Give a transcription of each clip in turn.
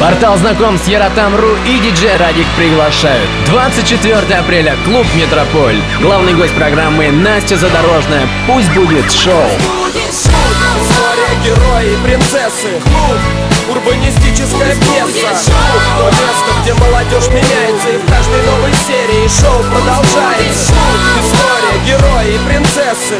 Портал знакомств Яратам.ру и диджей Радик приглашают. 24 апреля, клуб Метрополь. Главный гость программы Настя Задорожная. Пусть будет шоу. История герои и принцессы. Урбанистическая пьеса. То место, где молодежь меняется, и в каждой новой серии шоу продолжается. История герои и принцессы.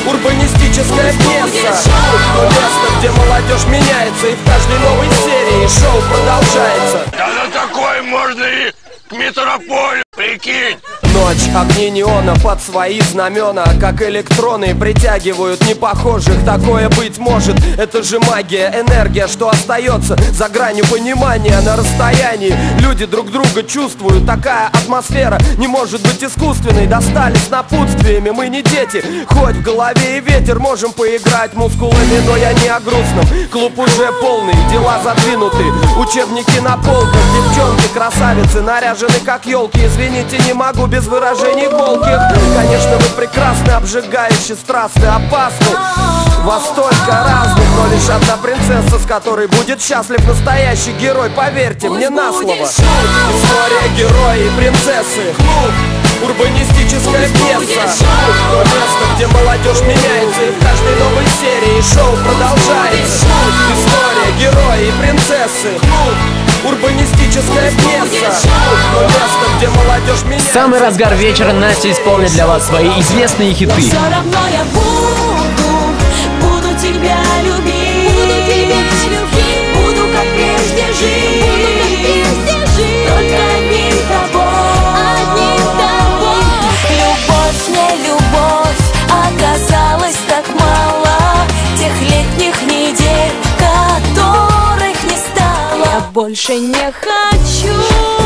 Урбанистическая пьеса. То место, где молодежь меняется, и в каждой новой серии шоу продолжается. Да на такой можно и к Метрополю, прикинь. Ночь, огни неона под свои знамена, как электроны притягивают непохожих. Такое быть может, это же магия, энергия, что остается за гранью понимания. На расстоянии люди друг друга чувствуют. Такая атмосфера не может быть искусственной. Достались напутствиями, мы не дети. Хоть в голове и ветер, можем поиграть мускулами, но я не о грустном. Клуб уже полный, дела задвинуты, учебники на полках. Девчонки, красавицы, наряжены как елки. Извините, не могу без выражений колких. Конечно, вы прекрасны, обжигающие, страстны, опасны. Вас столько разных, но лишь одна принцесса, с которой будет счастлив настоящий герой. Поверьте мне на слово. История героя и принцессы. Урбанистическая пьеса. То место, где молодежь меняется, и в каждой новой серии шоу продолжается. История героя и принцессы. Урбанистическая пьеса. То место, где молодежь меняется. В самый разгар вечера Настя исполнит для вас свои известные хиты. Все равно я буду тебя любить. Буду как прежде жить. Только одним тобой. Любовь, не любовь, оказалось так мало. Тех летних недель, которых не стало. Я больше не хочу